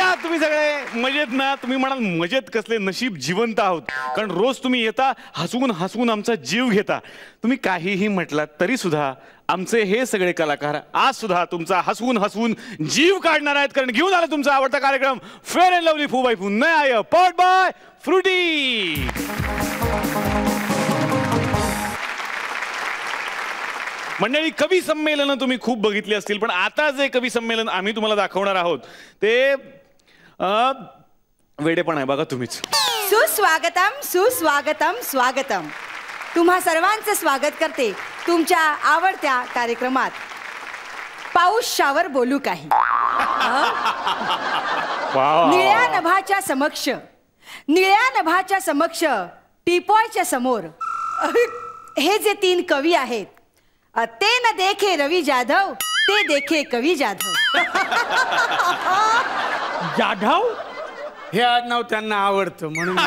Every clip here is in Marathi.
आहात तुम्ही सगळे? मजेत ना? तुम्ही म्हणाल मजेत कसले, नशीब जिवंत आहोत, कारण रोज तुम्ही येता हसवून हसवून आमचा जीव घेता. तुम्ही काहीही म्हटलात तरी सुद्धा आमचे हे सगळे कलाकार आज सुद्धा तुमचा हसवून हसवून जीव काढणार आहेत, कारण घेऊन आला तुमचा आवडता कार्यक्रम fair and lovely Fu Bai Fu नया आय पॉवर्ड बाय फ्रुटी. मंडळी, कवी संमेलन तुम्ही खूप बघितली असतील, पण आता जे कवी संमेलन आम्ही तुम्हाला दाखवणार आहोत ते वेडेपण आहे. बघा तुम्हीच. सुस्वागतम सुस्वागतम स्वागतम. तुम्हा सर्वांचं स्वागत करते तुमच्या आवडत्या कार्यक्रमात पाऊशावर बोलू काही. निळ्या नभाच्या समक्ष, निळ्या नभाच्या समक्ष, टीपॉयच्या समोर हे जे 3 कवी आहेत, ते न देखे रवी जाधव, ते देखे कवी जाधव. जाधव हे आडनाव त्यांना आवडतं म्हणून.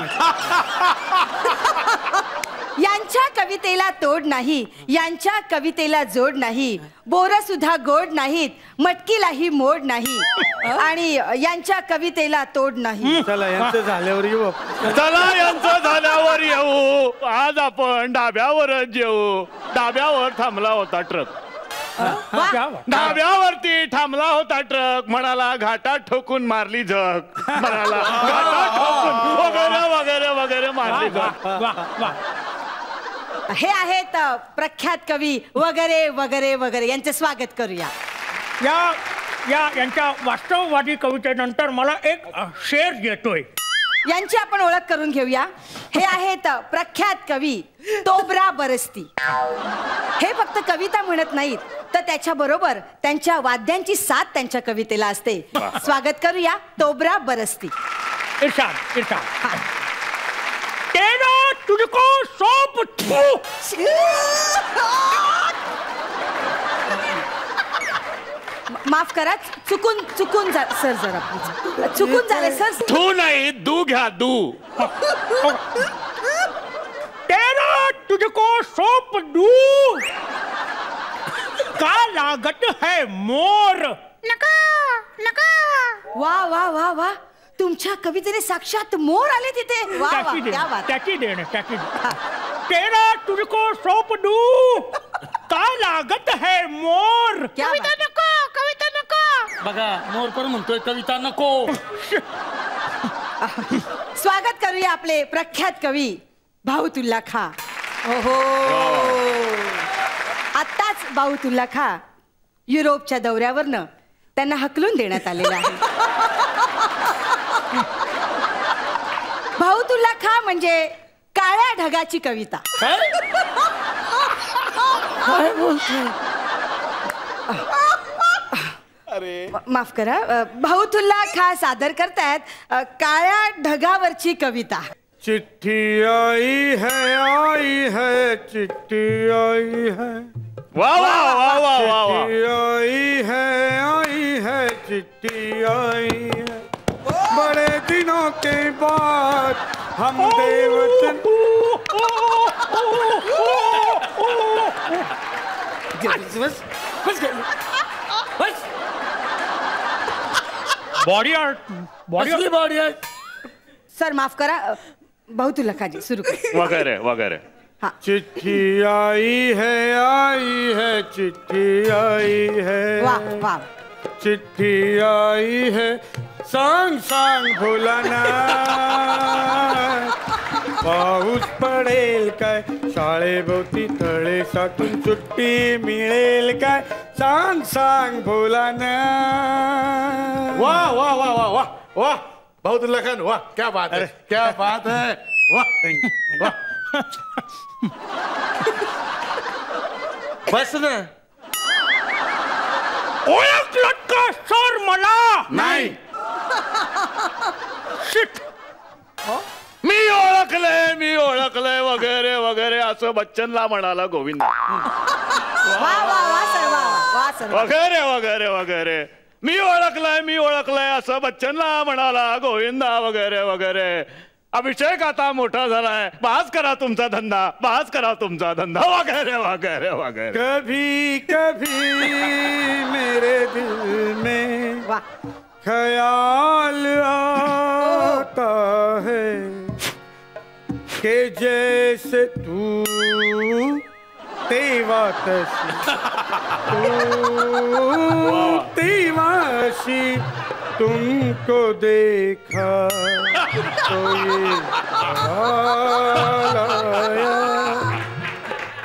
यांच्या कवितेला तोड नाही, यांच्या कवितेला जोड नाही, बोर सुद्धा गोड नाहीत, मटकीलाही मोड नाही, आणि यांच्या कवितेला तोड नाही. चला यांचं झाल्यावर येऊ. चला यांचं झाल्यावर येऊ. आज आपण डाब्यावरच येऊ. डाब्यावर थांबला होता ट्रक. डाब्यावरती थांबला होता ट्रक, म्हणाला घाटात ठोकून मारली झक, म्हणाला घाटात ठोकून वगैरे वगैरे वगैरे मारली झक. हे आहेत प्रख्यात कवी वगैरे वगैरे वगैरे. यांचं स्वागत करूया. यांच्या वास्तववादी कवितेनंतर मला एक शेर येतोय. यांची आपण ओळख करून घेऊया. हे आहेत प्रख्यात कवी तोबरा बरस्ती. हे फक्त कविता म्हणत नाहीत, तर त्याच्या बरोबर त्यांच्या वाद्यांची साथ त्यांच्या कवितेला असते. स्वागत करूया तोबरा बरस्ती. इरशाद इरशाद. तेरा तुझको सौंप. माफ करा, चुकून सर, जरा चुकून झालं सर. तू नाही, दू घ्या, दू. तेरा तुझको सौंप दू, का लागत है मोर. नका नका. वा वा वा वा, तुमच्या कवितेने साक्षात मोर आले तिथे. वा वा, क्या बात. त्याची देण. तेरा तुझको सौंप दू, का लागत है मोर. कविता नको, कविता नको. बघा मोर पण म्हणतोय कविता नको. स्वागत करूया आपले प्रख्यात कवी बाऊतुल्ला खां. ओहो, आत्ताच बाऊतुल्ला खां युरोपच्या दौऱ्यावरनं त्यांना हकलून देण्यात आलेलं आहे. बाऊतुल्ला खां म्हणजे काळ्या ढगाची कविता. काय बोलतोय. माफ करा, बाऊतुल्ला खां सादर करतायत काळ्या ढगावरची कविता. चिट्ठी आई है चिट्ठी आई है. वा वा वा वा वा वा. आई है चिट्ठी आई है, बड़े दिनों के बाद हम देवतन. Body art. Body art. Sir माफ करा, बाऊतुल्ला खां जी सुरू करा. वगैरे वगैरे. चिट्ठी आई है चिट्ठी आई है. वाह वाह. चिट्ठी आई है, सांग सांग भोलाना, पाऊस पडेल काय, शाळेभोवती तळे साठून सुट्टी मिळेल काय, सांग सांग भोलाना. वाह वाह वाह वाह वाह वाह. बाऊतुल्ला खान, वाह, क्या बात है, क्या बात है. वाह वाह. बस ना. ओळखलं का सर मला. नाही. शिट. मी ओळखलंय वगैरे वगैरे असं बच्चनला म्हणाला गोविंद. वा वा वा सर, वा वा सर. वगैरे वगैरे वगैरे. मी ओळखलंय असं बच्चनला म्हणाला गोविंदा वगैरे वगैरे. अभिषेक आता मोठा झालाय, बाज करा तुमचा धंदा वगैरे वगैरे वगैरे. कभी कभी मेरे दिल में ख्याल आता है कि जैसे तू तेवातशी तेवाशी तुमको देखा तो ये ख्याल आया,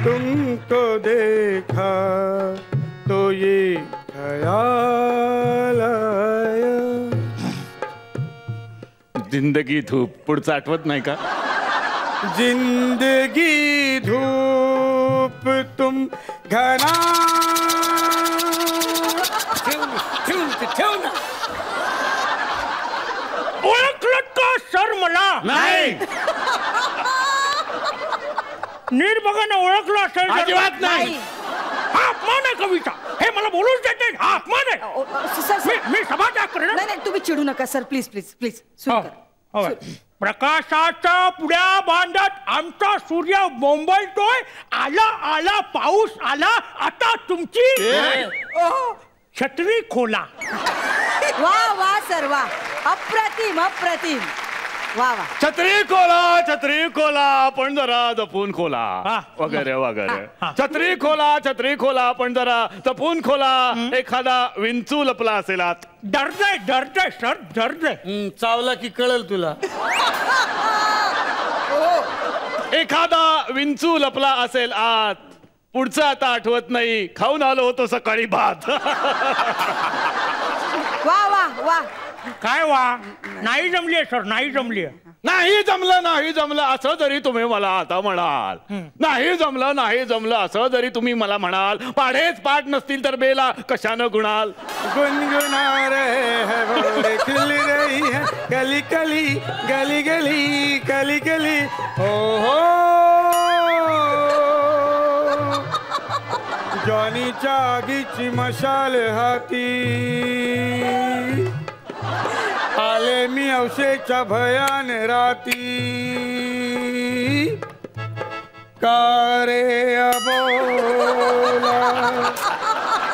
तुमको देखा तो ये ख्याल आया. जिंदगी धूप पुढचं आठवत नाही का? जिंदगी धूप तुम घना. ठेव ना. ओळखलं का सर मला? नाही. नीट बघा ना, ओळखलं असेल तर. अजिबात नाही. हा अपमान आहे कविता, हे मला बोलूच देते. हा अपमान आहे. सर मी सभात्याग करेन. नाही तुम्ही चिडू नका सर, प्लीज प्लीज प्लीज. प्रकाशाच्या पुड्या बांधत आमचा सूर्य बोंबलतोय. आला आला पाऊस आला, आता तुमची छत्री खोला. वा वा सर वा, अप्रतिम अप्रतिम. वा वा. छत्री खोला पण जरा जपून खोला वगैरे वगैरे. छत्री खोला पण जरा जपून खोला. एखादा विंचू लपला असेल आत. डरतय सर, डरतय. चावला की कळल तुला. एखादा विंचू लपला असेल आत. पुढचं आता आठवत नाही. खाऊन आलो होतो सकाळी भात. वा वा वा. काय वा? नाही जमली सर, नाही जमली. नाही जमलं असं जरी तुम्ही मला आता म्हणाल. नाही जमलं असं जरी तुम्ही मला म्हणाल. पाढेच पाठ नसतील तर बेला कशानं गुणाल. गुनगुना रहे हैं भंवरे खिल रही है गली गली गली गली गली गली. हो जॉनीच्या आगीची मशाल हाती. आले मी औषेच्या भयान राती. कारे अबोला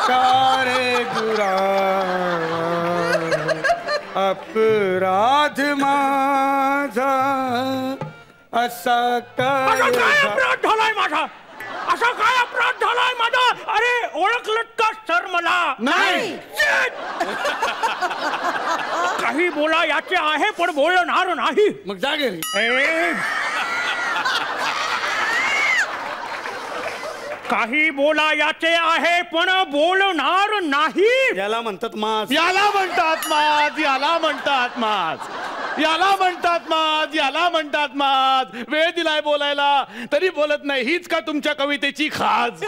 कारे दुरा अपराध माझा असा काय अपराध झालाय माझा? असा काय अपराध झालाय माझा? अरे ओळखलं का सर मला? नाही. काही बोला याचे आहे पण बोलणार नाही. मग जागे. काही बोला याचे आहे पण बोलणार नाही. याला म्हणतात मास. याला म्हणतात माज. वेळ दिलाय बोलायला तरी बोलत नाही. हीच का तुमच्या कवितेची खाज?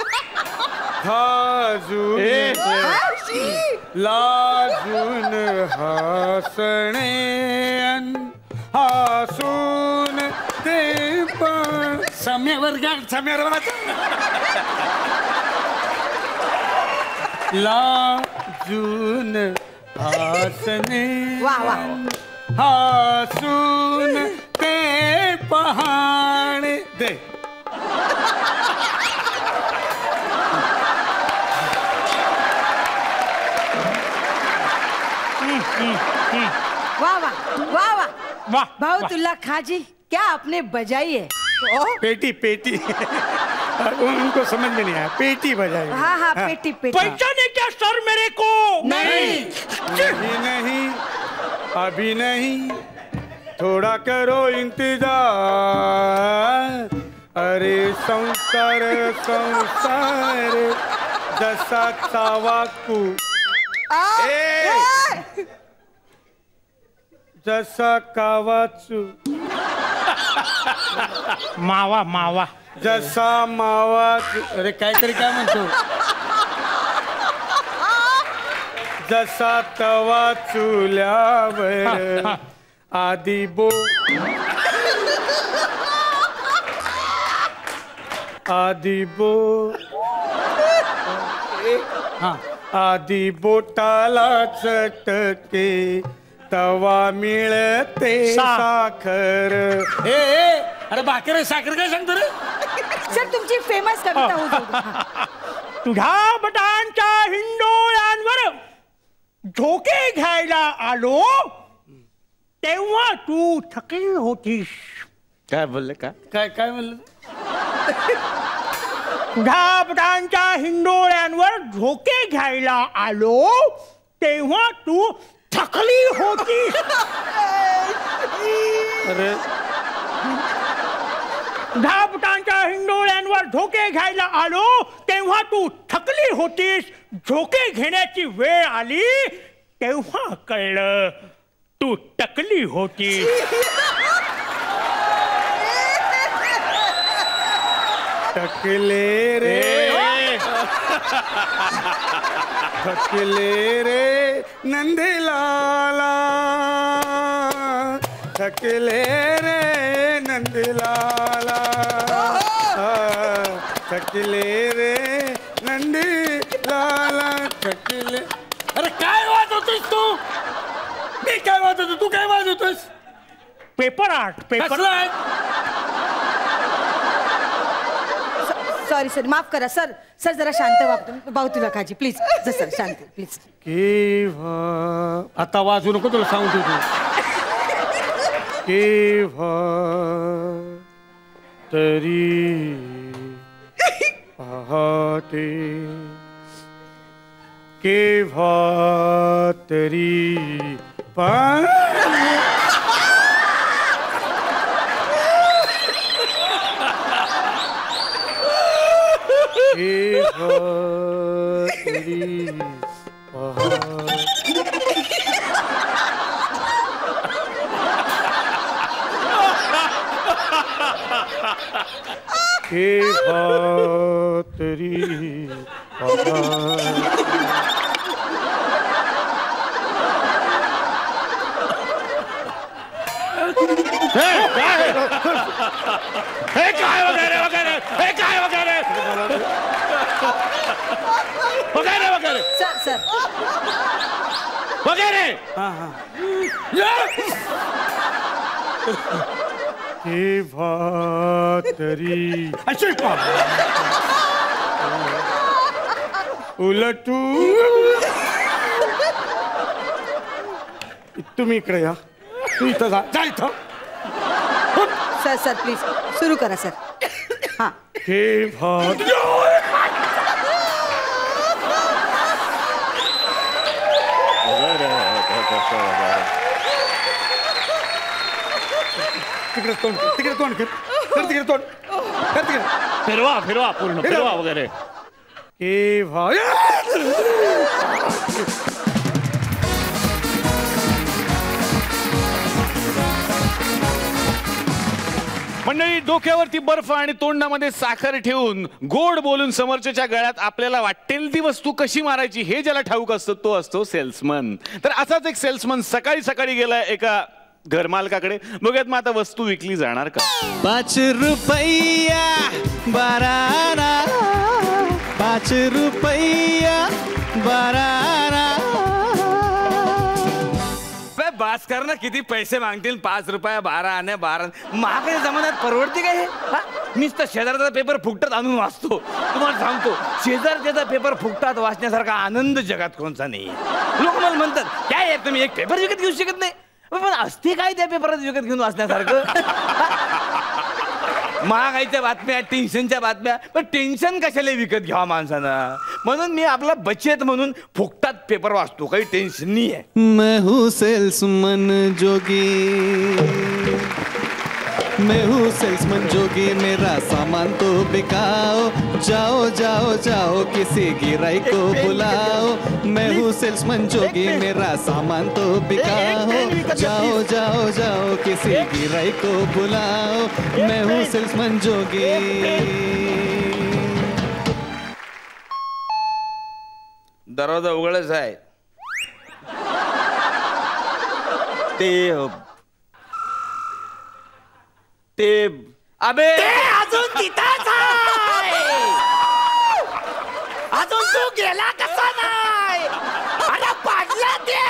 खाजून लाजून हसणे हसून ते पण सम्यावर लाजून हसणे वा वा. हसून ते पहाणे दे. वाह वाह वाह वाह वाह भाउतुल्ला खां जी, क्या आपने बजाई है? पेटी पेटी. उनको समझ में नहीं आया. पेटी बजाई. हाँ हाँ पेटी पेटी. पहचाने क्या सर मेरे को? नहीं. नहीं नहीं अभी नहीं. थोड़ा करो इंतजार. अरे संसार संसार जसा चावाकू जसा कावाचू मावा मावा जसा मावाचू. अरे काहीतरी काय म्हणतो. जसा तवा चुल्यावर आधी आधी बोटाला चटके तवा मिळते साखर. अरे भाकर साखर काय सांगतो रे? सर तुमची फेमस कविता होती. तुझ्या बटांच्या हिंडोळ्यांवर झोके घ्यायला आलो तेव्हा तू थकली होतीस. काय बोलले का? काय काय म्हणलं? धापटांच्या हिंडोळ्यांवर झोके घ्यायला आलो तेव्हा तू थकली होतीस. अरे धापटांच्या हिंडोळ्यांवर झोके घ्यायला आलो तेव्हा तू थकली होतीस. झोके घेण्याची वेळ आली तेव्हा कळलं तू टकली होतीस. टकले रे थकले रे नंदलाला, थकले रे नंदलाला, थकले रे नंदलाला, थकले. अरे काय वाजवतोस तू? मी काय वाजवतो? तू काय वाजवतोस? Paper art. Paper sorry sir, माफ करा सर. सर जरा शांत वागतो. भाऊ तुला काळजी प्लीज. सर शांत प्लीज. केव्हा आता वाजू नको, तुला सांगतो तू. केव्हा तरी पाहते, केव्हा तरी केव्हा तरी केव्हा तरी हे काय वगैरे वगैरे, हे काय वगैरे वगैरे वगैरे सर सर वगैरे. केव्हा तरी उलटू. तुम्ही इकडे या. तू इथं जा इथं. सर सर प्लीज सुरू करा सर. हां केव्हा तिकडे तोंड, तिकडे तोंड कर, तिकडे तोंड कर, तिकडे फिरवा फिरवा पूर्ण फिरवा वगैरे. केव्हा मंडळी, डोक्यावरती बर्फ आणि तोंडामध्ये साखर ठेवून गोड बोलून समोरच्याच्या गळ्यात आपल्याला वाटेल ती वस्तू कशी मारायची हे ज्याला ठाऊक असतं तो असतो सेल्समन. तर असाच एक सेल्समन सकाळी सकाळी गेलाय एका घरमालकाकडे. बघूयात मग आता वस्तू विकली जाणार का. 5 रुपया बाराना, 5 रुपया बाराना. बास कर ना, किती पैसे मागतील? 5 रुपया 12 आणे 12. महागाई जमान्यात परवडते काय हे? मीच तर शेजारचा पेपर फुकटात आणून वाचतो. तुम्हाला सांगतो, शेजारचा पेपर फुकटात वाचण्यासारखा आनंद जगात कोणता नाही. लोक मला म्हणतात काय आहे, तुम्ही एक पेपर विकत घेऊ शकत नाही. पण असते काय त्या पेपरात विकत घेऊन वाचण्यासारखं? महागाईच्या बातम्या, टेन्शनच्या बातम्या, पण टेन्शन कशाला विकत घ्यावा माणसानं? म्हणून मी आपला बचत म्हणून फुकटात पेपर वाचतो, काही टेन्शन नाही आहे. मैं हूँ सेल्समन जोगी, मैं हूँ सेल्समन जोगी, मेरा सामान तो बिकाओ, जाओ जाओ जाओ किसी गिराई को बुलाओ. मैं हूँ सेल्समन जोगी, मेरा सामान तो बिकाओ, जाओ जाओ जाओ किसी गिराई को बुलाओ. मैं हूँ सेल्समन जोगी. दरवाजा उघडच आहे. ते अबे अजून तिथंच आहे. अजून तू गेला कसा नाही? अरे पाडला ते.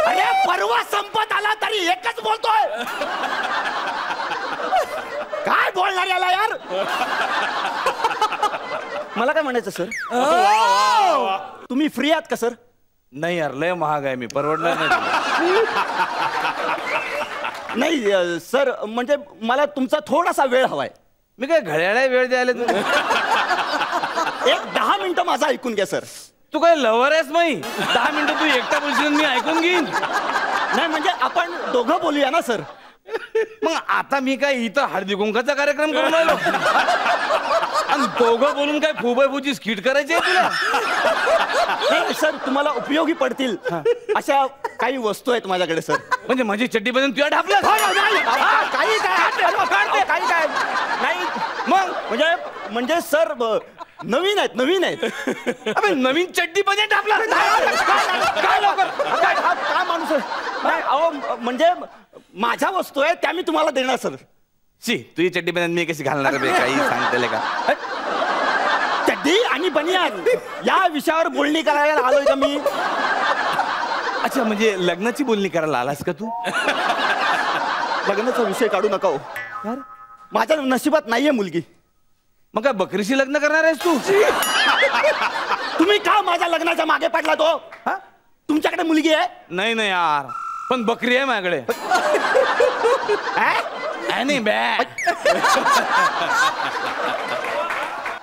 अरे परवा संपत आला तरी एकच बोलतोय. काय काय बोलणार याला यार. मला काय म्हणायचं सर, तुम्ही फ्री आहात का सर? नाही यार, लय महाग आहे, मी परवडणार नाही. नाही सर, म्हणजे मला तुमचा थोडासा वेळ हवाय. मी काय घड्याळा वेळ द्यायला तू? एक 10 मिनिटं माझं ऐकून घ्या सर. तू काय लवर आहेस माई? 10 मिनिटं तू एकटा बोलशील, मी ऐकून घेईन. नाही म्हणजे आपण दोघं बोलूया ना सर. मग आता मी काय इथं हळदी कुंकाचा कार्यक्रम करून राहिलो आणि दोघं बोलून काय फुबाईफूची स्किट करायची आहे तुला? नाही सर, तुम्हाला उपयोगी पडतील अशा काही वस्तू आहेत माझ्याकडे सर. म्हणजे माझी चड्डी बदल तुला ढापलं? काही काय नाही. मग म्हणजे सर नवीन आहेत. अबे नवीन चड्डी मध्ये ढापला काय लवकर? काय माणूस नाही अहो, म्हणजे माझ्या वस्तू आहे त्या मी तुम्हाला देणार सर. शी, तुझी चड्डी बनियान मी कशी घालणार बे? काही सांगते का? चड्डी आणि बनियान या विषयावर बोलणी करायला आलोय का मी? अच्छा, म्हणजे लग्नाची बोलणी करायला आलास का तू? लग्नाचा विषय काढू नका हो. माझ्या नशिबात नाहीये मुलगी. मग काय बकरीशी लग्न करणार आहेस तू? तुम्ही का माझ्या लग्नाच्या मागे पडला तो? तुमच्याकडे मुलगी आहे? नाही नाही यार, पण बकरी आहे माझ्याकडे. नाही बॅ,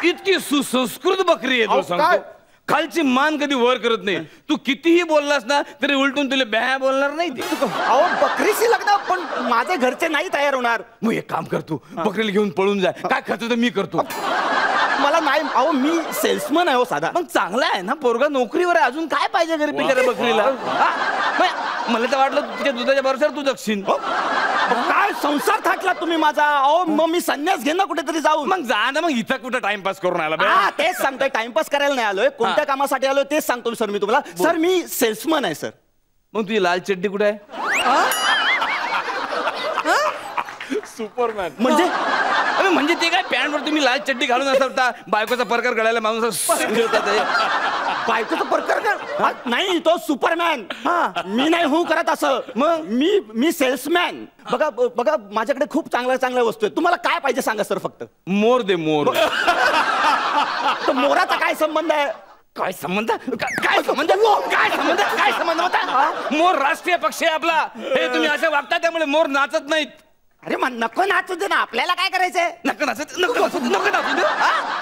इतकी सुसंस्कृत बकरी आहे. तू सांगतो खालची मान कधी वर करत नाही. तू कितीही बोललास ना तरी उलटून तुला बॅ बोलणार नाही ती. अहो बकरीशी लग्न, पण माझे घरचे नाही तयार होणार. मग एक काम कर, तू बकरीला घेऊन पळून जाय. काय खर्च तर मी करतो. मला नाही. अहो मी सेल्समन आहे हो साधा. मग चांगला आहे ना, पोरगा नोकरीवर आहे, अजून काय पाहिजे घरी बिचाऱ्या बकरीला? मला तर वाटलं तुझ्या दुधाच्या भरोश्यावर तू जगशील. काय संसार थाटला तुम्ही माझा. अहो मग मी संन्यास घेईन ना कुठेतरी जाऊन. मग जा ना, मग इथं कुठं टाइमपास करून आला? तेच सांगतोय, टाइमपास करायला नाही आलोय. कोणत्या कामासाठी आलोय तेच सांगतो सर मी तुम्हाला. सर मी सेल्समन आहे सर. मग तुझी लाल चड्डी कुठे आहे? सुपरमॅन म्हणजे ते काय पॅन्टवर तुम्ही लाल चड्डी घालून असता, बायकोचा परकर गळायला माणूस बायकोचा परकर नाही, तो सुपरमॅन. मी नाही होऊ करत असं. मग मी सेल्समॅन. बघा माझ्याकडे खूप चांगल्या वस्तू आहेत. तुम्हाला काय पाहिजे सांगा सर फक्त. मोर दे, मोर. तर मोराचा काय संबंध आहे? काय संबंध होता? मोर राष्ट्रीय पक्षी आहे आपला. हे तुम्ही असे वागता त्यामुळे मोर नाचत नाहीत. अरे मग नको नाचू दे ना, आपल्याला काय करायचंय? नको नाचू दे.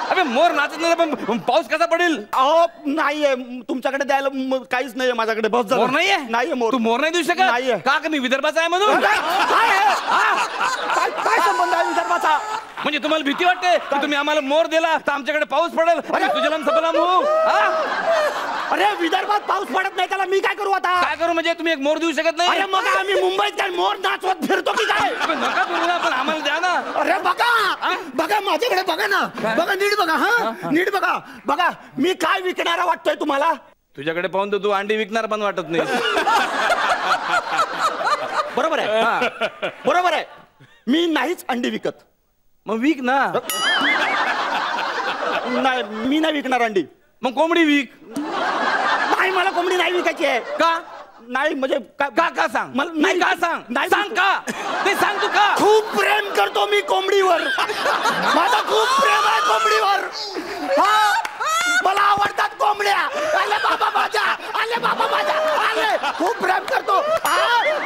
अबे मोर नाचत नाही पण पाऊस कसा पडेल? अहो नाहीये तुमच्याकडे द्यायला काहीच नाहीये माझ्याकडे. मोर नाहीये मोर. तू मोर नाही देऊ शकत? नाहीये. का मी विदर्भाचा आहे म्हणून? काय संबंध आहे विदर्भाचा? म्हणजे तुम्हाला भीती वाटते की तुम्ही आम्हाला मोर दिला तर आमच्याकडे पाऊस पडेल? तुझ्याला सपनाम हो. अरे विदर्भात पाऊस पडत नाही, त्याला मी काय करू आता? काय करू म्हणजे तुम्ही एक मोर देऊ शकत नाही? अरे मग आम्ही मुंबईत काय मोर नाचवत फिरतो की काय? नका करू ना, पण आम्हाला द्या ना. अरे बघा माझ्याकडे बघा ना. बघा नीट बघा. नीट बघा मी काय विकणारा वाटतोय तुम्हाला? तुझ्याकडे पाहून तर तू अंडी विकणार पण वाटत नाही. बरोबर आहे. मी नाहीच अंडी विकत. मग विक ना. नाही मी नाही विकणार अंडी. मग कोंबडी विक. नाही मला कोंबडी नाही विकायची आहे. का नाही म्हणजे का सांग मला. नाही का सांग. नाही सांग का ते सांग. तू का खूप प्रेम करतो मी कोंबडीवर. माझा खूप प्रेम आहे कोंबडीवर. मला आवडतात कोंबड्या. आले बाबा माझ्या आले. खूप प्रेम करतो.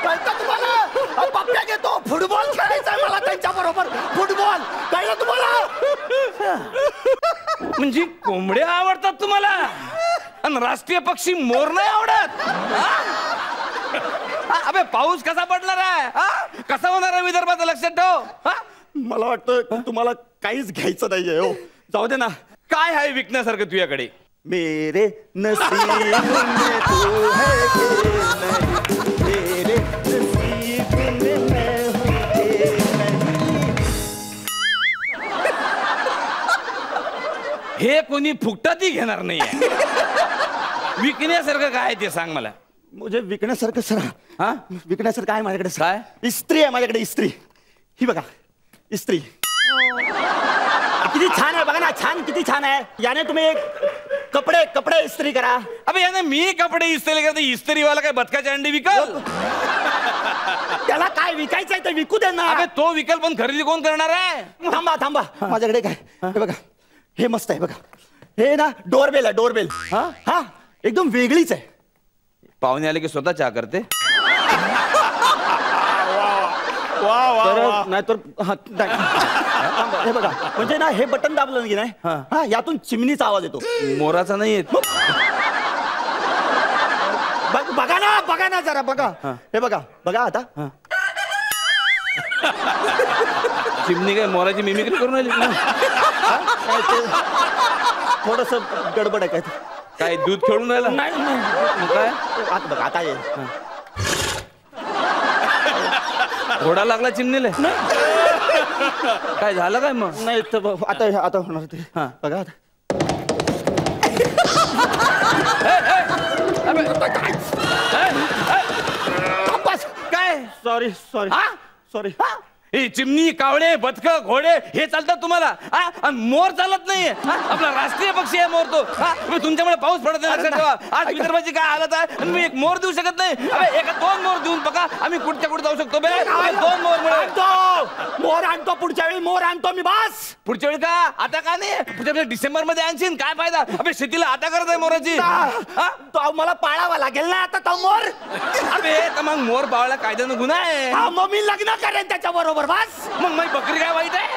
कळतं तुम्हाला? पप्प्या घेतो. फुटबॉल खेळायचा मला त्यांच्या बरोबर. फुटबॉल कळलं तुम्हाला? म्हणजे कोंबड्या आवडतात तुम्हाला आणि राष्ट्रीय पक्षी मोर नाही आवडत? अबे पाऊस कसा पडणार आहे? कसा होणार आहे विदर्भाचं? लक्षात ठेव. मला वाटतं तुम्हाला काहीच घ्यायचं नाहीये हो. जाऊ दे ना. काय आहे विकण्यासारखं तुझ्याकडे? मेरे नसीब में तू है कि नहीं, मेरे नसीब में मैं हूं कि नहीं. हे कोणी फुकटातही घेणार नाही. विकण्यासारखं काय ते सांग मला. म्हणजे विकण्यासारखं सर विकण्यासारखं आहे माझ्याकडे. काय? इस्त्री आहे माझ्याकडे. इस्त्री ही बघा. इस्त्री किती छान आहे बघा ना. किती छान आहे. याने तुम्ही कपडे इस्त्री करा. अबे याने मी कपडे इस्त्री करते. इस्त्रीवाला काय बदकाचे अंडी विकल? त्याला काय विकायचंय ते विकू दे ना. अबे तो विकल पण खरेदी कोण करणार आहे? थांबा थांबा माझ्याकडे काय हे बघा हे मस्त आहे बघा हे ना डोरबेल आहे डोरबेल. हा एकदम वेगळीच आहे. पाहुणे आले की स्वतः चहा करते. नाहीतर हे बघा म्हणजे ना हे बटन दाबलं की नाही हा यातून चिमणीचा आवाज येतो. मोराचा नाही येत. बघा ना जरा बघा हे बघा बघा आता चिमणी काय मोराची मिमिक्री करून आली ना. थोडस गडबड आहे काय दूध खेळून राहिला. नाही काय आता बघा आता ये घोडा लागला चिमणीला. काय झालं काय मग. नाही आता आता होणार ते बघा आता काय सॉरी सॉरी सॉरी. हे चिमणी कावळे बदक घोडे हे चालतात तुम्हाला आणि मोर चालत नाहीये. आपला राष्ट्रीय पक्षी आहे मोर तो. तुमच्यामुळे पाऊस पडत नाही लक्षात ठेवा. आज विदर्भाची काय हालत आहे आणि मी एक मोर देऊ शकत नाही. एका 2 मोर देऊन बघा आम्ही कुठच्या कुठे जाऊ शकतो. 2 मोर मोर आणतो पुढच्या वेळी मोर आणतो मी बस. पुढच्या वेळी का आता का नाही पुढच्या वेळी डिसेंबर मध्ये आणशील काय फायदा. अबे शेतीला आता करत आहे मोराची. तो मला पाळावा लागेल ना आता तो मोर. अबे तर मग मोर पाळला कायद्यानं गुन्हा आहे. मग मी लग्न करेन त्याच्या बरोबर बस. मग माझी बकरी काय वाईट आहे.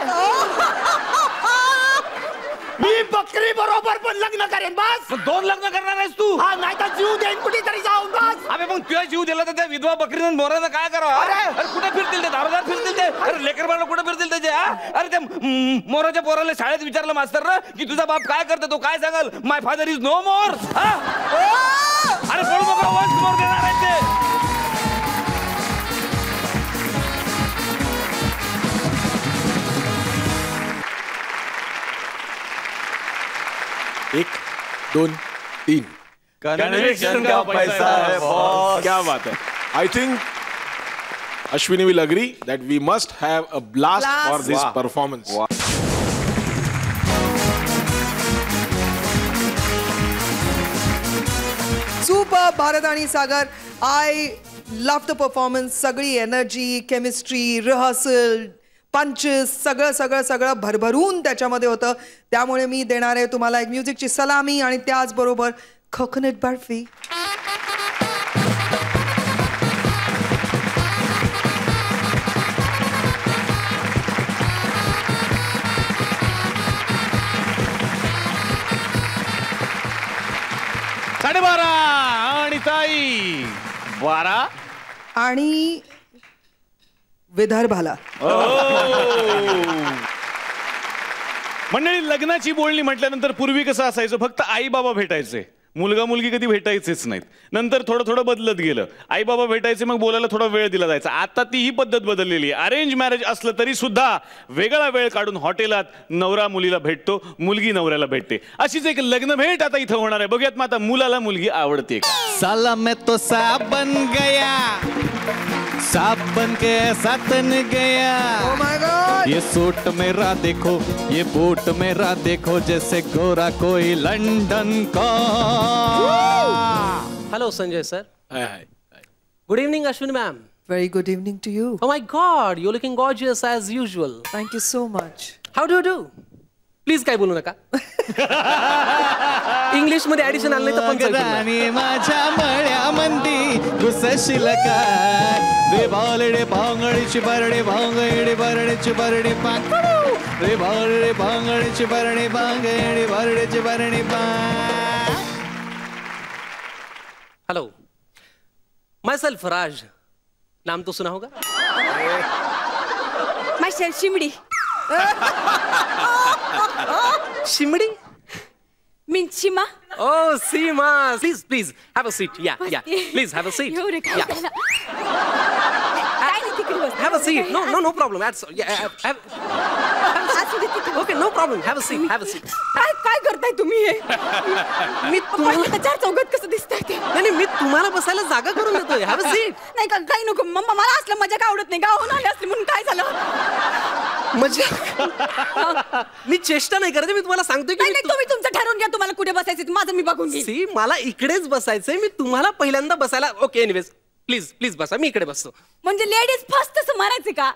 मी बकरी बरोबर पण लग्न करेन बस. 2 लग्न करणार आहेस तू. हा नाही तर जीव देईन कुठेतरी जाऊन बस. अबे मग तुझ्या जीव दिला तर त्या विधवा बकरीनं मोरानं काय करावं. अरे कुठे फिरतील ते दारोदार फिरतील ते. अरे लेकर बाळा कुठे फिरतील त्याचे. अरे त्या मोराच्या पोराला शाळेत विचारलं मास्तर ना की तुझा बाप काय करतो तो काय सांगाल. माय फादर इज नो मोर. अरे बोल बघा वन्स मोर देणार आहेत ते. एक 2 3 कन्विक्शन का पैसा है बॉस. क्या बात है. I think Ashwini will agree that we must have a blast for this performance. Super Bharat आणि Sagar. I love the performance. सगळी एनर्जी केमिस्ट्री रिहर्सल पंचेस सगळं सगळं सगळं भरभरून त्याच्यामध्ये होतं. त्यामुळे मी देणार आहे तुम्हाला एक म्युझिकची सलामी आणि त्याचबरोबर कोकोनट बर्फी. $12.5 आणि ताई 12 आणि विदर्भाला. मंडळी लग्नाची बोलणी म्हटल्यानंतर पूर्वी कसं असायचं फक्त आई बाबा भेटायचे. मुलगा मुलगी कधी भेटायचेच नाहीत. नंतर थोडं थोडं बदलत गेलं. आई बाबा भेटायचे मग बोलायला थोडा वेळ दिला जायचा. आता ती ही पद्धत बदललेली आहे. अरेंज मॅरेज असलं तरी सुद्धा वेगळा वेळ काढून हॉटेलात नवरा मुलीला भेटतो मुलगी नवऱ्याला भेटते. अशीच एक लग्न भेट आता इथं होणार आहे. बघूयात मग आता मुलाला मुलगी आवडते का. साला मैं तो साबन गया साबन के सातन गया. Oh my God! ये सूट मेरा देखो ये बूट मेरा देखो जैसे गोरा कोई लंदन का. Hello, Sanjay sir. Hi. Good evening, Ashwini ma'am. Very good evening to you. Oh my God, you're looking gorgeous as usual. Thank you so much. How do you do? Please काय बोलू नका. इंग्लिश मध्ये ऍडिशन आणले तर पण राणी माझ्या मळ्यामंदी घुसशील काय. रे बालडे भांगडीची बरडे भांगडी बरडीची बरडी पांगडू. रे बालडे भांगडीची बरडी भांगडी बरडीची बरडी पांग. हेलो, माई सेल्फ राज. नाम तो सुना होगा. Myself Shimdi. Shimdi mean Shima. Oh, Seema. Please, have a seat. Yeah. Please, have a seat. Yeah. Have a seat. No problem. That's okay, no problem. Have a seat. काय करताय तुम्ही हे. मी तुम्हाला चार चौघात कसं दिसतंय ते. नाही मी तुम्हाला बसायला जागा करून देतोय. Have a seat. नाही काही नको. मम्मा मला असलं मजा काय आवडत नाही. गावाहून आले असले म्हणून काय झालं. मजा मी चेष्टा नाही करते. मी तुम्हाला सांगतोय की तुम्ही तुमचं ठरवून घ्या तुम्हाला कुठे बसायचं. माझं मी बघून घेईन. सी मला इकडेच बसायचंय. मी तुम्हाला पहिल्यांदा बसायला. ओके एनिवेज प्लीज प्लीज बसा, मी इकडे बसतो. म्हणजे लेडीज फर्स्ट असं म्हणायचं का?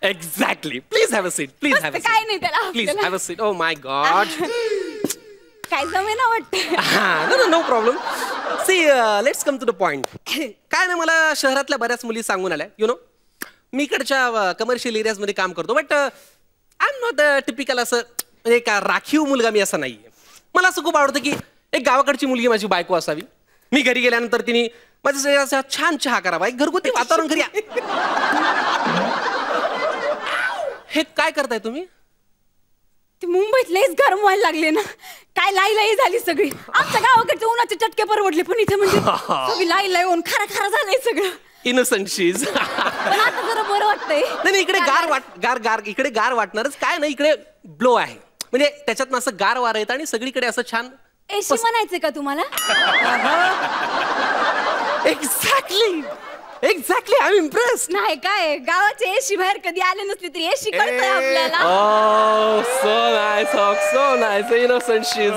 Exactly. Please have a seat. Please have a seat. काय नाही त्याला. Please have a seat. Oh my God. काय जमेना वाटतं. No problem. See let's come to the point. काय ना, मला शहरातल्या बऱ्याच मुली सांगून आल्या, यु नो, मी इकडच्या कमर्शियल एरियाजमध्ये काम करतो, but I am not typical असं म्हणजे का राखीव मुलगा मी असं नाहीये. मला असं खूप आवडतं की एक गावाकडची मुलगी माझी बायको असावी. मी घरी गेल्यानंतर तिने माझं असं छान चहा करावा, एक घरगुती वातावरण घरी. हे काय करताय तुम्ही? मुंबईत लयच गरम व्हायला लागले ना, काय लाई झाली सगळी. आमच्या गावाकडचे उन्हाचे चटके परवडले, पण इथे म्हणजे सगळी लाई होऊन खरा झालंय सगळं. इनोसंट शीज. पण आता जरा बरं वाटतंय. नाही इकडे गार इकडे गार वाटणारच काय नाही, इकडे ब्लो आहे, म्हणजे त्याच्यात असं गार वार येतं आणि सगळीकडे असं छान. एसी म्हणायचं का तुम्हाला? Exactly I am impressed. नाही काय, गावाचे एसी बाहेर कधी आले नसले तरी एसी कळतंय आपल्याला. सो नाईस इनोसंट शीज.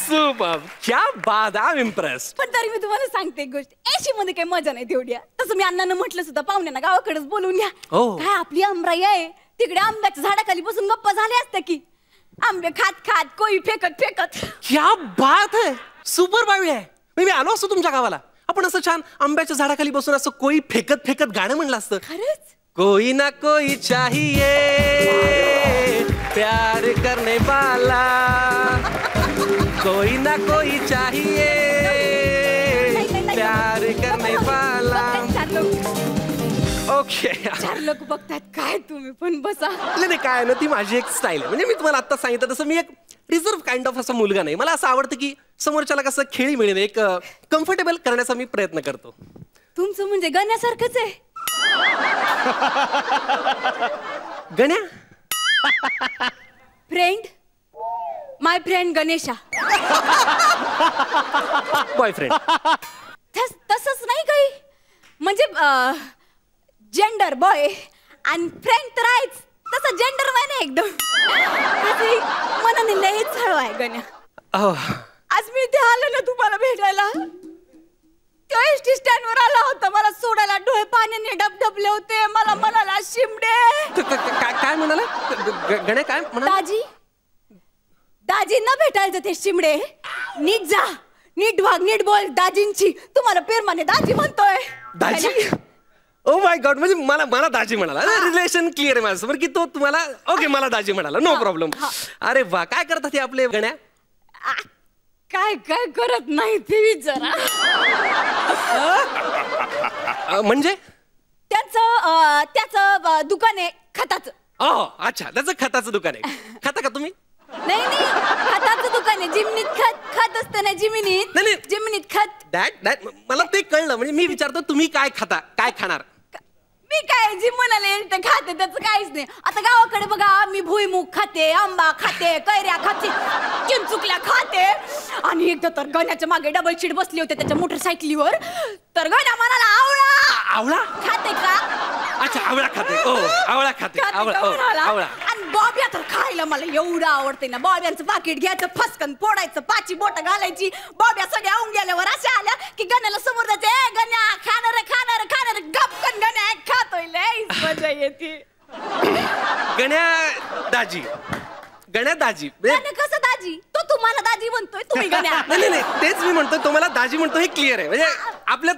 सुपर. क्या बात. I am impressed. पण तरी मी तुम्हाला सांगते एक गोष्ट, एसी मध्ये काही मजा नाही तेवढी. तसं मी अण्णांना म्हटलं सुद्धा, पाहुण्यांना गावाकडेच बोलवून घ्या. काय आपली आमराई आहे, तिकडे आंब्याच्या झाडाखाली बसून गप्पा झाल्या असत्या की, आंबे खात कोई फेकत. क्या बात है. सुपर बावी आहे. मी आलो असतो तुमच्या गावाला, आपण असं छान आंब्याच्या झाडाखाली बसून असं कोई फेकत गाणं म्हणलं असतं. खरंच. कोई ना कोई चाहिए प्यार करने वाला, कोई ना कोई चाहिए प्यार करने वाला. ओके. चार लोक बघतात काय, तुम्ही पण बसा. नाही काय ना, ती माझी एक स्टाईल आहे. म्हणजे मी तुम्हाला आता सांगितलं तसं मी एक रिझर्व काइंड ऑफ असा मुलगा नाही. मला असं आवडतं की समोरच्याला कसं खेळी मिळेल, एक कम्फर्टेबल करण्याचा मी प्रयत्न करतो. तुमचं म्हणजे गण्यासारखंच आहे. गण्या. फ्रेंड, माय फ्रेंड गणेशा. बॉयफ्रेंड. तसंच नाही काही, म्हणजे जेंडर बॉय आणि फ्रेंड तर आहेच, तसं जेंडर माय नाही एकदम. मनाने लयच हळू आहे गण्या. आज मी इथे आले ना तुम्हाला भेटायला, तो एसटी स्टँड वर आला होता मला सोडायला, डोळे पाण्याने डबडबले होते, मला म्हणाला शिमडे. काय म्हणाला गण्या? काय म्हणाला? दाजींना भेटायचं ते शिमडे. नीट जा, नीट वाग, नीट बोल दाजींची. तुम्हाला पेरमाने दाजी म्हणतोय. दाजी? Oh my God. म्हणजे मला दाजी म्हणाला. रिलेशन क्लिअर आहे माझ्यासमोर की तो तुम्हाला ओके मला दाजी म्हणाला. No problem. अरे वा. काय करतात ते आपले गण्या? काय करत नाही ते विचारा. म्हणजे त्याचं दुकान आहे खताचं. अच्छा, त्याचं खताचं दुकान आहे. खाता का तुम्ही? नाही खताचं दुकान आहे. जिमनीत खत असतं ना, जिमनीत खत. दॅट मला ते कळलं. म्हणजे मी विचारतो तुम्ही काय खाता, काय खाणार? मी काय जिम म्हणाले खाते, त्याचं काहीच नाही. आता गावाकडे बघा, मी भुईमुग खाते, आंबा खाते, कैऱ्या खाते, चिंचुकल्या खाते. आणि एकदा तर गण्याच्या मागे डबल शीट बसली होते त्याच्या मोटरसायकलीवर, तर गण्या म्हणाला आवळा खाते का? अच्छा, आवळा खाते. आवळा खाते. आवळा. आणि बॉब्या तर खायला मला एवढं आवडते ना. बॉब्यांचं पाकिट घ्यायचं, फसकन फोडायचं, 5 बोट घालायची. बॉब्या सगळ्या होऊन गेल्यावर अशा आल्या की गण्याला समोर जायचं, गण्या खाणार गपकन गण्या खातोय. लय मजा येते. गण्या दाजी. कसं दाजी? तो तुम्हाला दाजी म्हणतोय, तुम्ही गण्या. नाही तेच मी म्हणतो, तो मला दाजी म्हणतो, हे क्लिअर आहे. म्हणजे आपल्यात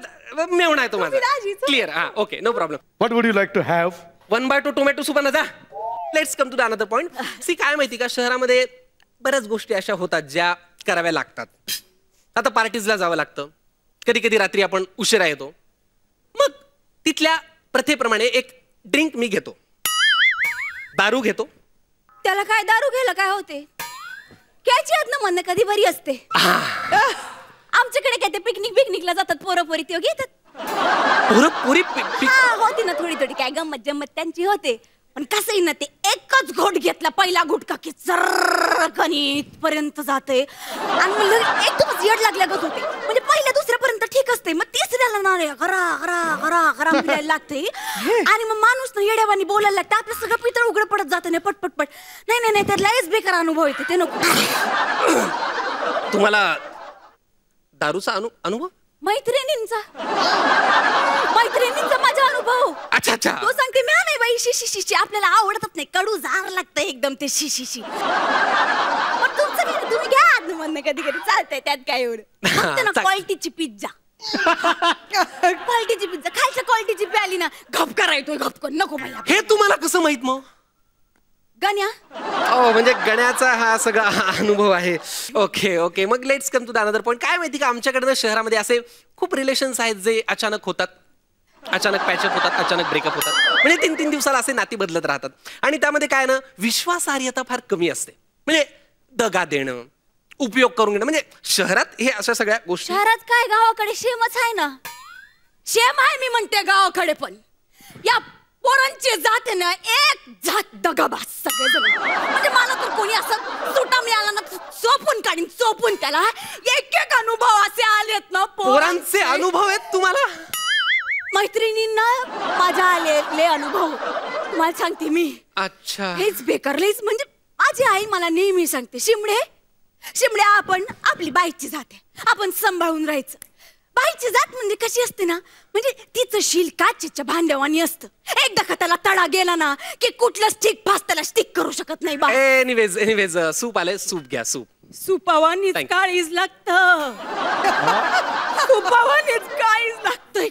मेवणा आहे तो माझा. Clear. Okay, no problem. What would you like to have? 1/2 tomato soup आणा जा. Let's come to the another point. See, काय माहिती का, शहरामध्ये बऱ्याच गोष्टी अशा होतात ज्या कराव्या लागतात. आता पार्टीजला जावं लागतं, कधी रात्री आपण उशिरा येतो. मग तिथल्या प्रथेप्रमाणे एक ड्रिंक मी घेतो, दारू घेतो. त्याला काय दारू घ्यायला काय होते? घ्यायची आहेत ना, म्हणणं कधी बरी असते. आमच्याकडे काय ते पिकनिकला जातात पोरपोरी, ते घेतात. पोरी होती ना थोडी काय गंमत त्यांची होते. पण कसंही ना, ते एकच घोट घेतला पहिला गुटखा की गणित पर्यंत जाते. आणि मग एकदमच येड लागल्यागत होते. म्हणजे पहिल्या दुसऱ्यापर्यंत ठीक असते, मग तिसऱ्याला ना घरा फिरायला लागते. आणि मग माणूस ना येड्यावानी बोलायला लागते. आपलं सगळं पितळ उघड पडत जातं ना, पटपट. नाही तर लयच बेकार अनुभव येते. ते नको. तुम्हाला दारूचा अनुभव? मैत्रिणींचा माझा अनुभव. अच्छा अच्छा. तो सांगते मी नाही बाई शिशी आपल्याला आवडतच नाही, कडू जार लागतं एकदम ते शिशी. पण तुमचं काय, तुम्ही घ्या आतमधनं कधी कधी चालतंय, त्यात काय एवढं. फक्त ना क्वालिटीची पिझ्झा खायच्या क्वालिटीची प्याली ना गप करायचोय, गप कर नको मला. हे तुम्हाला कसं माहित मग? गण्या म्हणजे गण्याचा हा सगळा अनुभव आहे. ओके मग let's come to the another point. काय माहिती का, आमच्याकडे शहरामध्ये असे खूप रिलेशन्स आहेत जे अचानक होतात, अचानक पॅचअप होतात, अचानक ब्रेकअप होतात. म्हणजे 3-3 दिवसाला असे नाती बदलत राहतात. आणि त्यामध्ये काय ना, विश्वासार्हता फार कमी असते. म्हणजे दगा देणं, उपयोग करून घेणं, म्हणजे शहरात हे अशा सगळ्या गोष्टी. शहरात काय, गावाकडे शेमच आहे ना. शेम आहे मी म्हणते गावाकडे, पण या पोरांची जात ना एक जात दगाबाज सगळेजण. म्हणजे मला तर कोणी असं सुटा मिळाला ना चोपून काढीन, चोपून त्याला. एक अनुभव असे आलेत ना पोरांचे अनुभव आहेत तुम्हाला. मैत्रिणींना माझ्या आलेले अनुभव तुम्हाला सांगते मी. अच्छा. हेच बेकार लईच. म्हणजे माझी आई मला नेहमी सांगते, शिमडे आपण आपली बाईची जात आहे, आपण सांभाळून राहायचं. बाईची जात म्हणजे कशी असते ना, म्हणजे तिचं शील काचेच्या भांड्यावानी असतं. एकदा का त्याला तडा गेला ना की कुठलं स्टिक फास त्याला स्टिक करू शकत नाही. एनिवेज सूप आले, सूप घ्या. सुपावानीच काळीज लागतं, सुपावानीच काळीज लागतंय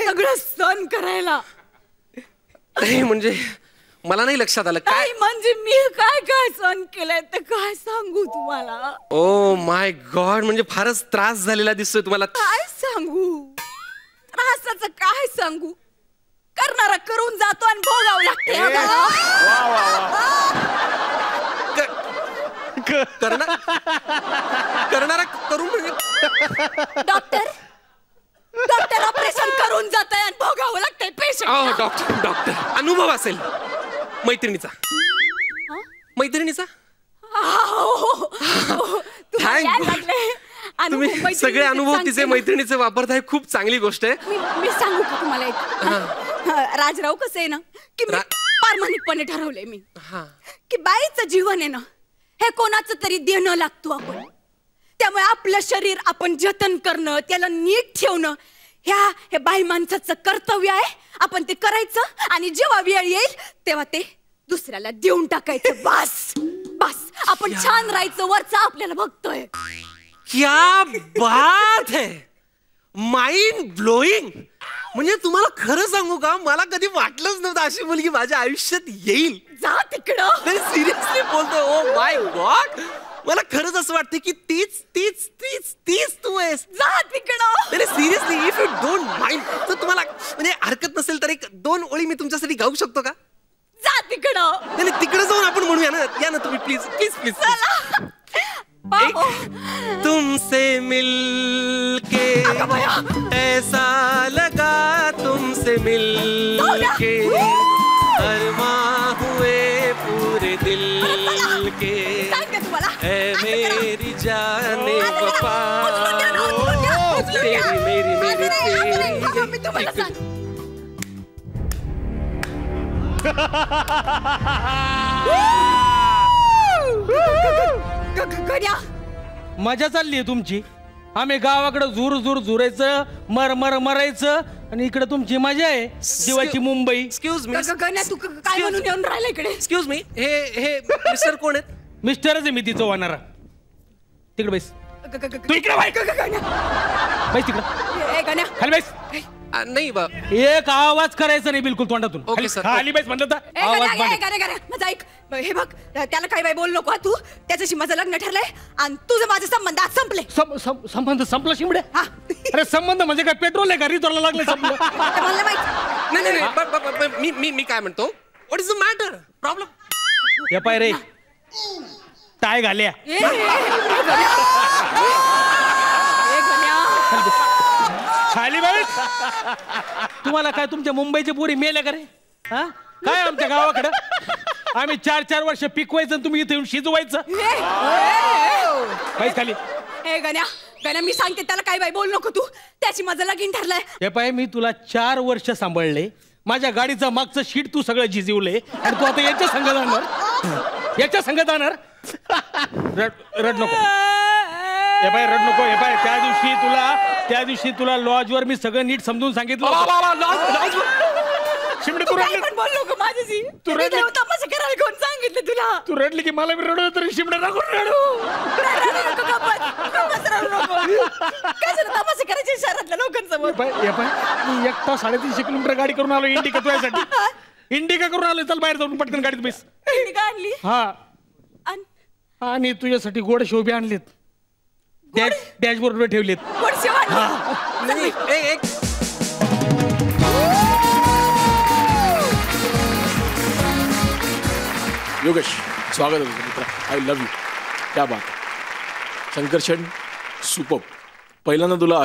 सगळं सहन करायला. म्हणजे मला नाही लक्षात आलं काय. म्हणजे मी काय काय सहन केलंय तर काय सांगू तुम्हाला. ओ माय गॉड, म्हणजे फारच त्रास झालेला दिसतोय तुम्हाला. काय सांगू, त्रासाचं काय सांगू. करणारा करून जातो आणि भोगावं लागते. करणारा करून म्हणजे डॉक्टर ऑपरेशन करून जातंय आणि भोगावं लागतंय पेशंट. डॉक्टर अनुभव असेल मैत्रिणीचा. तुम्ही सगळे अनुभव तिचे मैत्रिणीचे वापरताय, खूप चांगली गोष्ट आहे. मी सांगू का तुम्हाला एक. राजराव कसं आहे ना, की मी प्रामाणिकपणे ठरवलंय मी की बाईचं जीवन आहे ना हे कोणाचं तरी देणं लागतो आपण. त्यामुळे आपलं शरीर आपण जतन करणं, त्याला नीट ठेवणं हे बाई माणसाचं कर्तव्य आहे. आपण ते करायचं आणि जेव्हा वेळ येईल तेव्हा ते दुसऱ्याला देऊन टाकायचं. बस आपण छान राहायचं, वरचा आपल्याला बघतोय. क्या बात है, माइंड ब्लोईंग. म्हणजे तुम्हाला खरं सांगू का, मला कधी वाटलंच नव्हतं अशी मुलगी माझ्या आयुष्यात येईल. जा तिकडं. सिरियसली बोलतोय. ओ माय गॉड, मला खरंच असं वाटतं की तीच तू आहेस. जा तिकडं. Seriously, if you don't mind, तर तुम्हाला म्हणजे हरकत नसेल तर 1-2 ओळी मी तुमच्यासाठी गाऊ शकतो का? जा तिकडं. तिकडे जाऊन आपण म्हणूया ना. या ना तुम्ही, प्लीज. तुमसे मिलके ऐसा लगा, तुमसे मिलके अरमां हुए पूरे दिल के. ऐ मेरी जाने वफा, तेरी मेरी मजा चालली तुमची. आम्ही गावाकडे झूर झुरायचं, मरायचं, आणि इकडे तुमची मजा आहे. जीवाची मुंबई. एक्सक्यूज मी, तू काय म्हणून येऊन राहिला इकडे? एक्सक्यूज मी, हे मिस्टर कोण आहेत? मिस्टरच आहे मी तिचं होणारा. तिकडे बैस. तू इकडे बैस तिकडे. खाली बैस. नाही बा, एक आवाज करायचा नाही बिलकुल तोंडातून. Okay sir. खाली बैस म्हणलं तर आवाज बंद. माझा ऐक, हे बघ, त्याला काही बाई बोल नको. तू त्याच्याशी माझं लग्न ठरलंय आणि तुझं माझे संबंध आज संपले. संबंध संपला शिमडे? अरे संबंध म्हणजे काय, पेट्रोल आहे का? रितोरला लागले संपलं. मला माहित नाही. मी काय म्हणतो, what is the matter, problem? या पाय रे, टाय घाल्या. खाली बैठ. तुम्हाला काय, तुमच्या मुंबईची पोरी मेल्या का रे? काय आमच्या गावाकडं आम्ही 4-4 वर्ष पिकवायचं आणि तुम्ही इथे येऊन शिजवायचं. खाली. गण्या, मी सांगते त्याला काही बाई बोल नको. तू त्याची माझं लगीन ठरलंय. हे पाय, मी तुला 4 वर्ष सांभाळले. माझ्या गाडीचं मागचं शीट तू सगळं झिजवले आणि तू आता याच्या संघ जाणार. रड नको. हे पाय, रड नको. हे पाय, त्या दिवशी तुला त्या दिवशी तुला लॉजवर मी सगळं नीट समजून सांगितलं. शिमडे तू रडली. पण बोललो का माझ्याशी? तू रडली. मी तमाशा करायला कोण सांगितलं तुला? तू रडली की मला बी रडू तरी शिमडे नको रडू. रडू नको गप्पा. गप्पाच रडू नको. काय झालं तमाशा करायची शहरातल्या लोकांसमोर? मी 1 तास 350 किलोमीटर गाडी करून आलो इंडिका तुझ्यासाठी. इंडिका करून आलो. चल बाहेर जाऊन पटकन गाडीत बस. इंडिका आणली? हा आणि तुझ्यासाठी गोड शोभे आणलेत. डॅशबोर्डवर ठेवलेत. गोड शेव आणली? एक योगेश, स्वागत आहे मित्र. I love you. क्या बात. संकर्षण सुपर. पहिल्यांदा तुला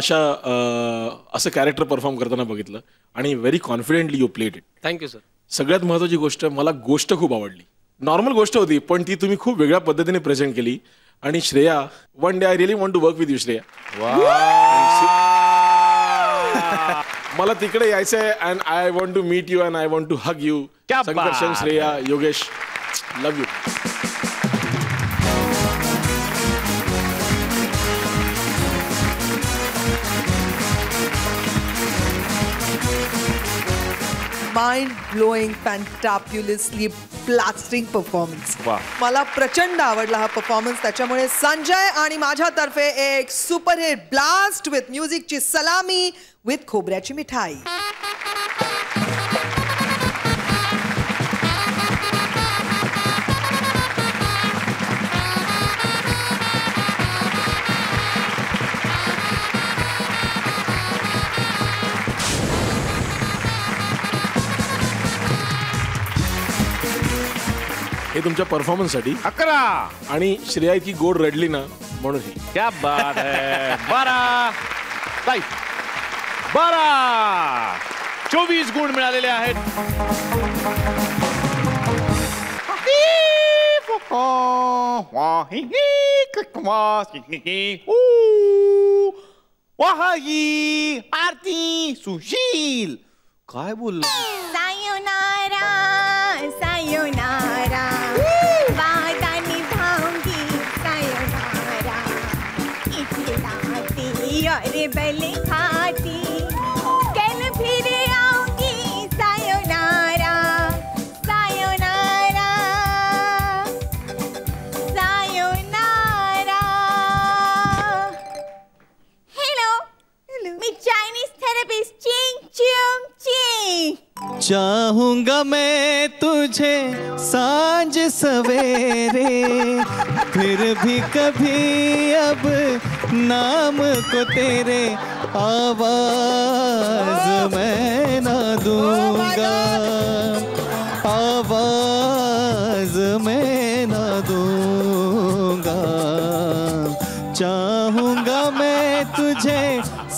असं कॅरेक्टर परफॉर्म करताना बघितलं आणि very confidently you played it. Thank you sir. सगळ्यात महत्त्वाची गोष्ट, मला गोष्ट खूप आवडली. नॉर्मल गोष्ट होती पण ती तुम्ही खूप वेगळ्या पद्धतीने प्रेझेंट केली. आणि Shreya, one day I really want to work with you Shreya. मला तिकडे यायचं आहे and I want to meet you and I want to hug you. Sankarshan, Shreya, Yogesh, love you. Mind blowing fantabulously blasting performance. मला प्रचंड आवडला हा परफॉर्मन्स. त्याच्यामुळे संजय आणि माझ्यातर्फे एक सुपरहिट ब्लास्ट विथ म्युझिकची सलामी विथ खोबऱ्याची मिठाई. हे तुमच्या परफॉर्मन्ससाठी 11 आणि श्रेया इतकी गोड रडली ना म्हणून हे. क्या बात है. 12 24 गुण मिळालेले आहेत. आरती सुशील काय बोललो. सायोनारा सायोनारा वादा निभाऊंगी सायोनारा इतनी राती और बल खाती कल फिर आऊंगी सायोनारा सायोनारा सायोनारा. हेलो मी चाइनीज थेरेपिस्ट चिंग चिंग चिंग. चाहूंगा मैं तुझे सांझ सवेरे फिर भी कभी अब नाम को तेरे आवाज मैं ना दूंगा आवाज मैं ना दूंगा. चाहूंगा मैं तुझे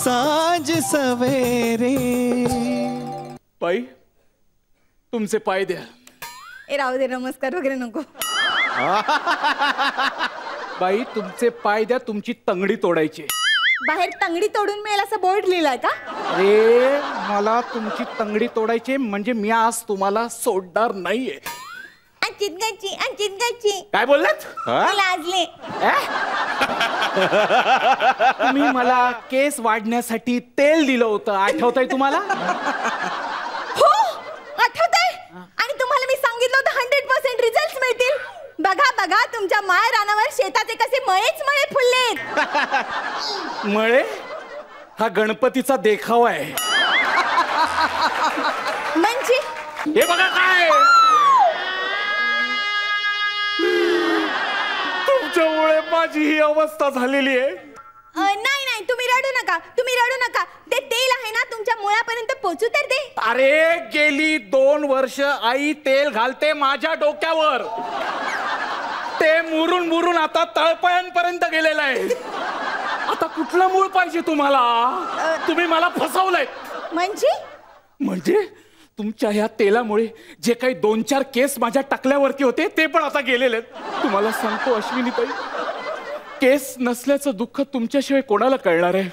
सांझ सवेरे. पाई तुमचे पाय द्या. ए राहू दे नमस्कार वगैरे नको. बाई तुमचे पाय द्या तुमची तंगडी तोडायची. बाहेर तंगडी तोडून मिळेल असं बोर्ड लिहिलाय का? अरे मला तुमची तंगडी तोडायची म्हणजे मी आज तुम्हाला सोडणार नाहीये. अंचित काय बोललात? लाजले. तुम्ही मला केस वाढण्यासाठी तेल दिलं होतं आठवतंय तुम्हाला? हो आठवतंय. आणि तुम्हाला मी सांगितलं होतं 100% रिझल्ट मिळतील. बघा बघा तुमच्या माय रानावर शेताचे कसे मळेच मळे फुललेत. मळे हा गणपतीचा देखावा आहे. म्हणजे हे बघा काय तुमच्यामुळे माझी ही अवस्था झालेली आहे. नाही नाही तुम्ही रडू नका ते तेल आहे ना तुमच्या मुळापर्यंत पोहोचू तर दे. अरे गेली 2 वर्ष आई तेल घालते माझ्या डोक्यावर. ते मुरून मुरून आता तळपायांपर्यंत गेलेलं आहे. आता कुठलं मूळ पाहिजे तुम्हाला? तुम्ही मला फसवलंय. म्हणजे तुमच्या ह्या तेलामुळे जे काही 2-4 केस माझ्या टाकल्यावरती होते ते पण आता गेलेले आहेत. तुम्हाला सांगतो अश्विनीताई, केस नसल्याचं दुःख तुमच्याशिवाय कोणाला कळणार आहे?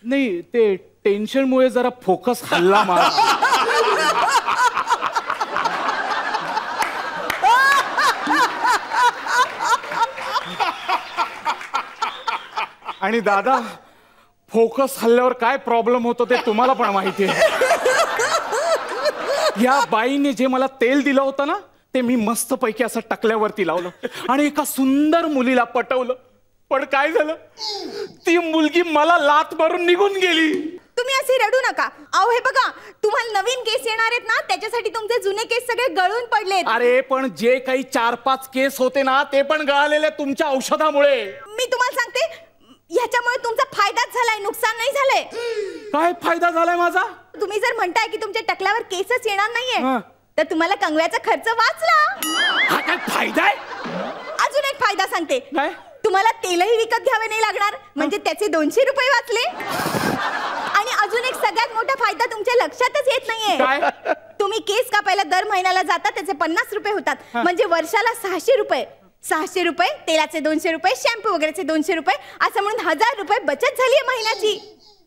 नाही ते टेन्शनमुळे जरा फोकस हल्ला मला. आणि दादा फोकस हल्ल्यावर काय प्रॉब्लेम होतो ते तुम्हाला पण माहिती आहे. या बाईने जे मला तेल दिलं होतं ना ते मी मस्त पैकी असं टकल्यावरती लावलं आणि एका सुंदर मुलीला पटवलं. पण काय झालं, ती मुलगी मला लात मारून निघून गेली. तुम्ही असे रडू नका. अहो हे बघा, तुम्हाला नवीन केस येणार आहेत ना, त्याच्यासाठी तुमचे जुने केस सगळे गळून पडलेत. अरे पण जे काही 4-5 केस होते ना ते पण गळालेले तुमच्या औषधामुळे. मी तुम्हाला सांगते, ह्याच्यामुळे तुमचा फायदाच झालाय, नुकसान नाही झालंय. काय फायदा झालाय माझा? तुम्ही जर म्हणताय की तुमच्या टकल्यावर केसच येणार नाहीये तर तुम्हाला कंगव्याचा खर्च वाचला. हा काय फायदा आहे? अजून एक फायदा सांगते. काय? तुम्हाला तेलही विकत घ्यावे नाही लागणार, म्हणजे त्याचे 200 रुपये वाचले. आणि अजून एक सगळ्यात मोठा फायदा तुमच्या लक्षातच येत नाहीये. तुम्ही केस कापायला दर महिन्याला जाता, त्याचे 50 रुपये होतात, म्हणजे वर्षाला 600 रुपये. 600 रुपये, तेलाचे 200 रुपये, शॅम्पू वगैरेचे 200 रुपये, असं म्हणून 1000 रुपये बचत झाली महिन्याची.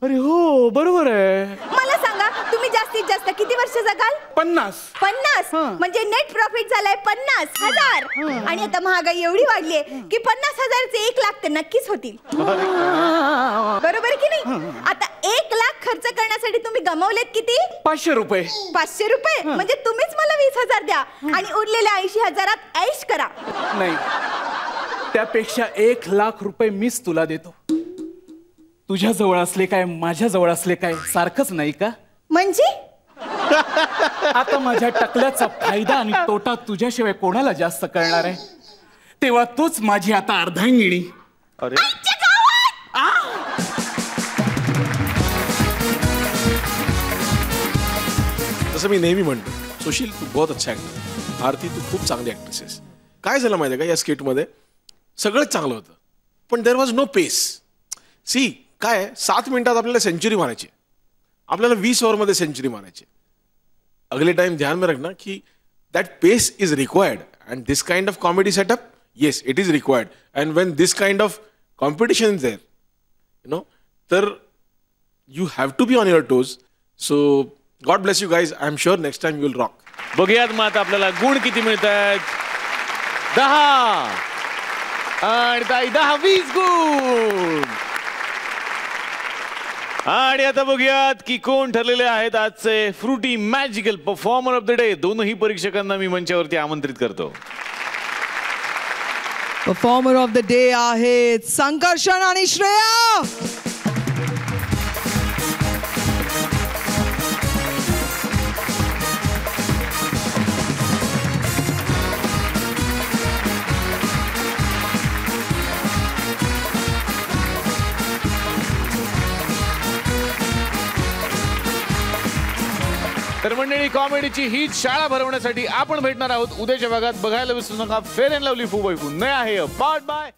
अरे हो बरोबर आहे. मला सांगा, तुम्ही जास्तीत जास्त किती वर्ष जगाल? 50. म्हणजे नेट प्रॉफिट झालाय 50,000. आणि आता महागाई एवढी वाढली आहे की 50,000चे 1 लाख तर नक्कीच होतील. बरोबर की नाही? आता 1 लाख खर्च करण्यासाठी तुम्ही गमावलेत किती? 500 रुपये. 500 रुपये म्हणजे तुम्हीच मला 20,000 द्या आणि उरलेल्या 80,000त ऐश करा. नाही, त्यापेक्षा 1 लाख रुपये मीच तुला देतो. तुझ्या जवळ असले काय, माझ्या जवळ असले काय, सारखंच नाही का? म्हणजे आता माझ्या टकल्याचा फायदा आणि तोटा तुझ्याशिवाय कोणाला जास्त कळणार आहे? तेव्हा तूच माझी आता अर्धांगिणी. अरे जसं मी नेहमी म्हणतो, सुशील तू बहुत अच्छा ऍक्टर, आरती तू खूप चांगली ऍक्ट्रेस आहेस. काय झालं माहिती आहे का, या स्किटमध्ये सगळंच चांगलं होतं पण there was no pace. See काय 7 मिनिटात आपल्याला सेंचुरी मारायची, आपल्याला 20 ओव्हरमध्ये सेंचुरी मारायची. अगले टाइम ध्यान में रखना कि that pace is required and this kind of comedy setup, yes it is required. And when this kind of competition is there, you know, तर you have to be on your toes. So God bless you guys. I am sure next time you will rock. बघूयात मग आता आपल्याला गुण किती मिळतात. 10 आणि ताई 10-20 गुण. आणि आता बघूयात की कोण ठरलेले आहेत आजचे Frooti magical performer of the day. दोनही परीक्षकांना मी मंचावरती आमंत्रित करतो. परफॉर्मर ऑफ द डे आहेत संकर्षण आणि श्रेया. तर मंडळी, कॉमेडीची हीच शाळा भरवण्यासाठी आपण भेटणार आहोत उद्याच्या भागात. बघायला विसरू नका fair and lovely Fu Bai Fu. नया आहे पार्ट बाय